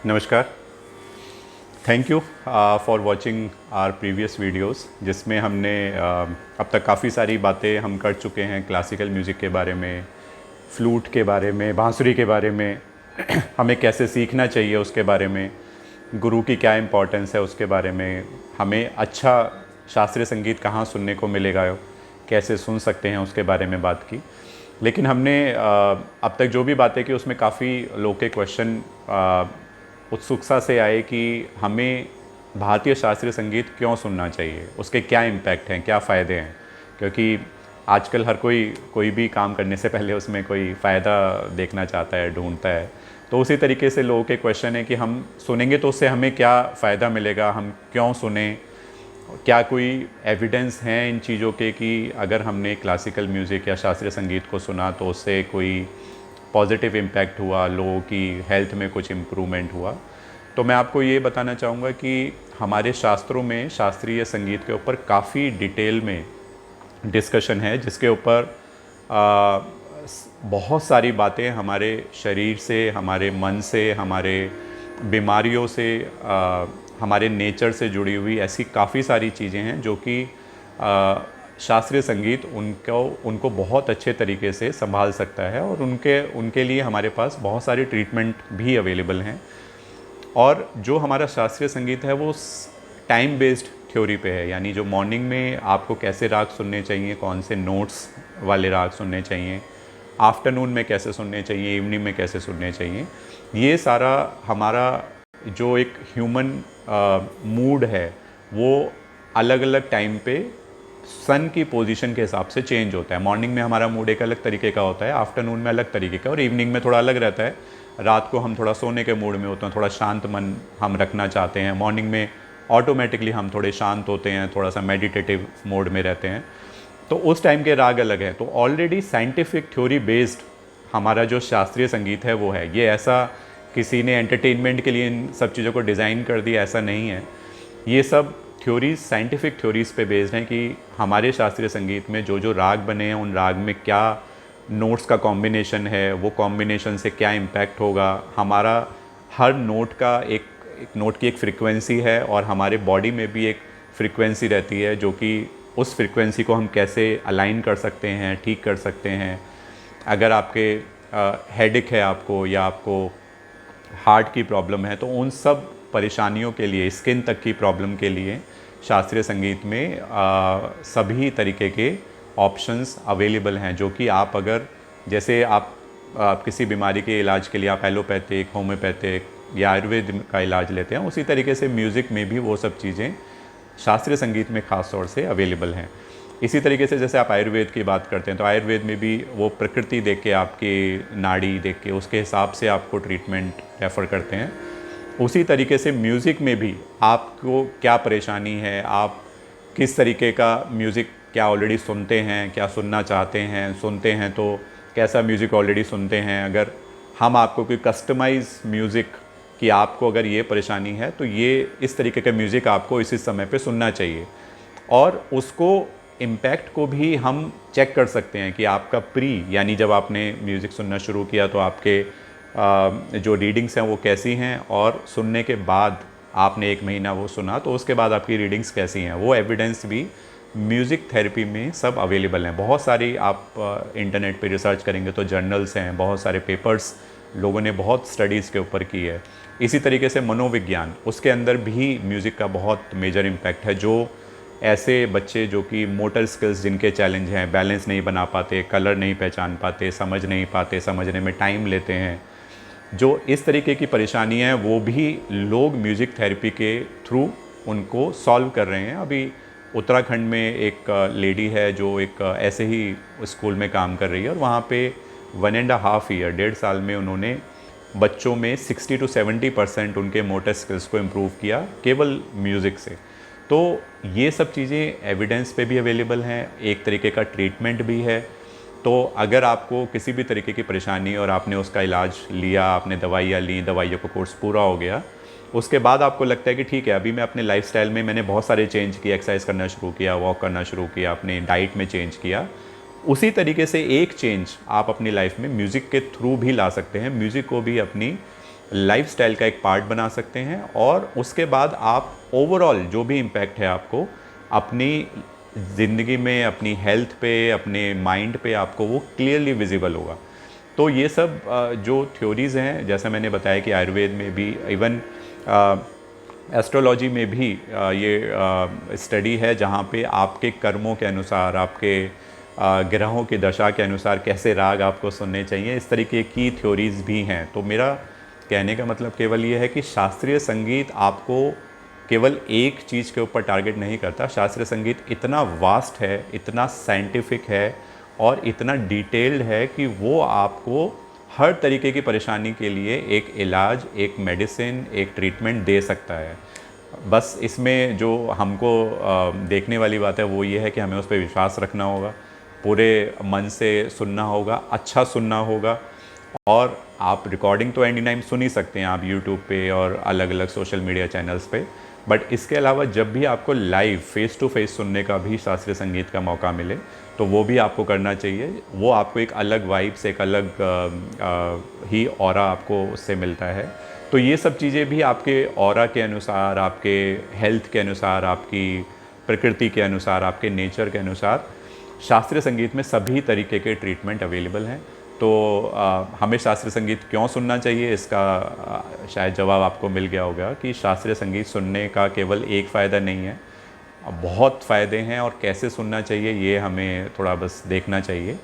नमस्कार, thank you for watching our previous videos, जिसमें हमने अब तक काफ़ी सारी बातें हम कर चुके हैं क्लासिकल म्यूज़िक के बारे में, फ्लूट के बारे में, बांसुरी के बारे में, हमें कैसे सीखना चाहिए उसके बारे में, गुरु की क्या इम्पोर्टेंस है उसके बारे में, हमें अच्छा शास्त्रीय संगीत कहाँ सुनने को मिलेगा, कैसे सुन सकते हैं उसके बारे में बात की। लेकिन हमने अब तक जो भी बातें की उसमें काफ़ी लोगों के क्वेश्चन उत्सुकता से आए कि हमें भारतीय शास्त्रीय संगीत क्यों सुनना चाहिए, उसके क्या इम्पैक्ट हैं, क्या फ़ायदे हैं। क्योंकि आजकल हर कोई भी काम करने से पहले उसमें कोई फ़ायदा देखना चाहता है, ढूंढता है। तो उसी तरीके से लोगों के क्वेश्चन है कि हम सुनेंगे तो उससे हमें क्या फ़ायदा मिलेगा, हम क्यों सुने, क्या कोई एविडेंस हैं इन चीज़ों के कि अगर हमने क्लासिकल म्यूज़िक या शास्त्रीय संगीत को सुना तो उससे कोई पॉजिटिव इम्पैक्ट हुआ, लोगों की हेल्थ में कुछ इम्प्रूवमेंट हुआ। तो मैं आपको ये बताना चाहूँगा कि हमारे शास्त्रों में शास्त्रीय संगीत के ऊपर काफ़ी डिटेल में डिस्कशन है, जिसके ऊपर बहुत सारी बातें हमारे शरीर से, हमारे मन से, हमारे बीमारियों से, हमारे नेचर से जुड़ी हुई ऐसी काफ़ी सारी चीज़ें हैं जो कि शास्त्रीय संगीत उनको बहुत अच्छे तरीके से संभाल सकता है, और उनके लिए हमारे पास बहुत सारी ट्रीटमेंट भी अवेलेबल हैं। और जो हमारा शास्त्रीय संगीत है वो टाइम बेस्ड थ्योरी पे है, यानी जो मॉर्निंग में आपको कैसे राग सुनने चाहिए, कौन से नोट्स वाले राग सुनने चाहिए, आफ्टरनून में कैसे सुनने चाहिए, इवनिंग में कैसे सुनने चाहिए, ये सारा हमारा जो एक ह्यूमन मूड है वो अलग अलग टाइम पे सन की पोजीशन के हिसाब से चेंज होता है। मॉर्निंग में हमारा मूड एक अलग तरीके का होता है, आफ्टरनून में अलग तरीके का, और इवनिंग में थोड़ा अलग रहता है। रात को हम थोड़ा सोने के मूड में होते हैं, थोड़ा शांत मन हम रखना चाहते हैं। मॉर्निंग में ऑटोमेटिकली हम थोड़े शांत होते हैं, थोड़ा सा मेडिटेटिव मोड में रहते हैं, तो उस टाइम के राग अलग है। तो ऑलरेडी साइंटिफिक थ्योरी बेस्ड हमारा जो शास्त्रीय संगीत है वो है। ये ऐसा किसी ने एंटरटेनमेंट के लिए इन सब चीज़ों को डिज़ाइन कर दिया, ऐसा नहीं है। ये सब थ्योरीज साइंटिफिक थ्योरीज़ पे बेस्ड हैं कि हमारे शास्त्रीय संगीत में जो जो राग बने हैं उन राग में क्या नोट्स का कॉम्बिनेशन है, वो कॉम्बिनेशन से क्या इम्पैक्ट होगा। हमारा हर नोट का एक नोट की एक फ्रीक्वेंसी है, और हमारे बॉडी में भी एक फ्रीक्वेंसी रहती है जो कि उस फ्रीक्वेंसी को हम कैसे अलाइन कर सकते हैं, ठीक कर सकते हैं। अगर आपके हेडेक है आपको, या आपको हार्ट की प्रॉब्लम है, तो उन सब परेशानियों के लिए, स्किन तक की प्रॉब्लम के लिए शास्त्रीय संगीत में सभी तरीके के ऑप्शंस अवेलेबल हैं, जो कि आप अगर जैसे आप किसी बीमारी के इलाज के लिए आप एलोपैथिक, होम्योपैथिक या आयुर्वेद का इलाज लेते हैं, उसी तरीके से म्यूज़िक में भी वो सब चीज़ें शास्त्रीय संगीत में ख़ास तौर से अवेलेबल हैं। इसी तरीके से जैसे आप आयुर्वेद की बात करते हैं, तो आयुर्वेद में भी वो प्रकृति देख के, आपकी नाड़ी देख के, उसके हिसाब से आपको ट्रीटमेंट रेफ़र करते हैं। उसी तरीके से म्यूज़िक में भी आपको क्या परेशानी है, आप किस तरीके का म्यूज़िक क्या ऑलरेडी सुनते हैं, क्या सुनना चाहते हैं, सुनते हैं तो कैसा म्यूज़िक ऑलरेडी सुनते हैं। अगर हम आपको कोई कस्टमाइज़ म्यूज़िक कि आपको अगर ये परेशानी है तो ये इस तरीके का म्यूज़िक आपको इसी समय पे सुनना चाहिए, और उसको इम्पैक्ट को भी हम चेक कर सकते हैं कि आपका यानी जब आपने म्यूज़िक सुनना शुरू किया तो आपके जो रीडिंग्स हैं वो कैसी हैं, और सुनने के बाद आपने 1 महीना वो सुना तो उसके बाद आपकी रीडिंग्स कैसी हैं, वो एविडेंस भी म्यूज़िक थेरेपी में सब अवेलेबल हैं। बहुत सारी आप इंटरनेट पे रिसर्च करेंगे तो जर्नल्स हैं, बहुत सारे पेपर्स लोगों ने बहुत स्टडीज़ के ऊपर की है। इसी तरीके से मनोविज्ञान, उसके अंदर भी म्यूज़िक का बहुत मेजर इम्पैक्ट है। जो ऐसे बच्चे जो कि मोटर स्किल्स जिनके चैलेंज हैं, बैलेंस नहीं बना पाते, कलर नहीं पहचान पाते, समझ नहीं पाते, समझने में टाइम लेते हैं, जो इस तरीके की परेशानी है, वो भी लोग म्यूज़िक थेरेपी के थ्रू उनको सॉल्व कर रहे हैं। अभी उत्तराखंड में एक लेडी है जो एक ऐसे ही स्कूल में काम कर रही है, और वहाँ पे 1.5 ईयर, 1.5 साल में उन्होंने बच्चों में 60 to 70% उनके मोटर स्किल्स को इम्प्रूव किया केवल म्यूज़िक से। तो ये सब चीज़ें एविडेंस पे भी अवेलेबल हैं, एक तरीके का ट्रीटमेंट भी है। तो अगर आपको किसी भी तरीके की परेशानी और आपने उसका इलाज लिया, आपने दवाइयाँ ली, दवाइयों का कोर्स पूरा हो गया, उसके बाद आपको लगता है कि ठीक है, अभी मैं अपने लाइफस्टाइल में मैंने बहुत सारे चेंज किए, एक्सरसाइज करना शुरू किया, वॉक करना शुरू किया, अपने डाइट में चेंज किया, उसी तरीके से एक चेंज आप अपनी लाइफ में म्यूज़िक के थ्रू भी ला सकते हैं। म्यूज़िक को भी अपनी लाइफस्टाइल का एक पार्ट बना सकते हैं, और उसके बाद आप ओवरऑल जो भी इम्पैक्ट है आपको अपनी ज़िंदगी में, अपनी हेल्थ पे, अपने माइंड पे, आपको वो क्लियरली विजिबल होगा। तो ये सब जो थ्योरीज़ हैं, जैसा मैंने बताया कि आयुर्वेद में भी, इवन एस्ट्रोलॉजी में भी ये स्टडी है, जहाँ पे आपके कर्मों के अनुसार, आपके ग्रहों की दशा के अनुसार कैसे राग आपको सुनने चाहिए, इस तरीके की थ्योरीज़ भी हैं। तो मेरा कहने का मतलब केवल ये है कि शास्त्रीय संगीत आपको केवल एक चीज़ के ऊपर टारगेट नहीं करता। शास्त्रीय संगीत इतना वास्ट है, इतना साइंटिफिक है और इतना डिटेल्ड है कि वो आपको हर तरीके की परेशानी के लिए एक इलाज, एक मेडिसिन, एक ट्रीटमेंट दे सकता है। बस इसमें जो हमको देखने वाली बात है वो ये है कि हमें उस पर विश्वास रखना होगा, पूरे मन से सुनना होगा, अच्छा सुनना होगा। और आप रिकॉर्डिंग तो एनी टाइम सुन ही सकते हैं आप यूट्यूब पे और अलग अलग सोशल मीडिया चैनल्स पे, बट इसके अलावा जब भी आपको लाइव फेस टू फेस सुनने का भी शास्त्रीय संगीत का मौका मिले तो वो भी आपको करना चाहिए। वो आपको एक अलग वाइब्स, एक अलग ही ऑरा आपको उससे मिलता है। तो ये सब चीज़ें भी आपके ऑरा के अनुसार, आपके हेल्थ के अनुसार, आपकी प्रकृति के अनुसार, आपके नेचर के अनुसार शास्त्रीय संगीत में सभी तरीके के ट्रीटमेंट अवेलेबल हैं। तो हमें शास्त्रीय संगीत क्यों सुनना चाहिए, इसका शायद जवाब आपको मिल गया होगा कि शास्त्रीय संगीत सुनने का केवल एक फ़ायदा नहीं है, बहुत फ़ायदे हैं, और कैसे सुनना चाहिए ये हमें थोड़ा बस देखना चाहिए।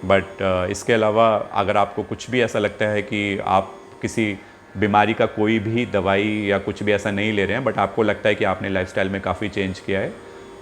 बट इसके अलावा अगर आपको कुछ भी ऐसा लगता है कि आप किसी बीमारी का कोई भी दवाई या कुछ भी ऐसा नहीं ले रहे हैं, बट आपको लगता है कि आपने लाइफस्टाइल में काफ़ी चेंज किया है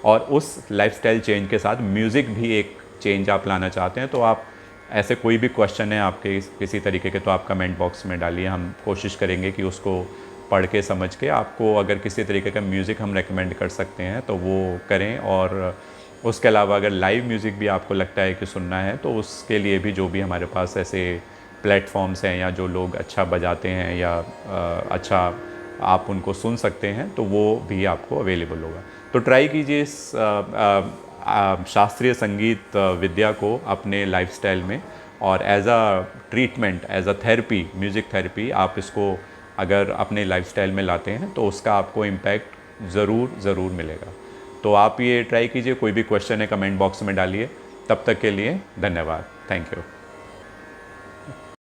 और उस लाइफस्टाइल चेंज के साथ म्यूज़िक भी एक चेंज आप लाना चाहते हैं, तो आप ऐसे कोई भी क्वेश्चन है आपके किसी तरीके के, तो आप कमेंट बॉक्स में डालिए। हम कोशिश करेंगे कि उसको पढ़ के समझ के आपको अगर किसी तरीके का म्यूज़िक हम रेकमेंड कर सकते हैं तो वो करें। और उसके अलावा अगर लाइव म्यूज़िक भी आपको लगता है कि सुनना है तो उसके लिए भी जो भी हमारे पास ऐसे प्लेटफॉर्म्स हैं या जो लोग अच्छा बजाते हैं या अच्छा आप उनको सुन सकते हैं तो वो भी आपको अवेलेबल होगा। तो ट्राई कीजिए इस शास्त्रीय संगीत विद्या को अपने लाइफस्टाइल में, और as a treatment, as a therapy, music therapy आप इसको अगर अपने लाइफस्टाइल में लाते हैं तो उसका आपको इम्पैक्ट ज़रूर मिलेगा। तो आप ये ट्राई कीजिए। कोई भी क्वेश्चन है कमेंट बॉक्स में डालिए। तब तक के लिए धन्यवाद। Thank you.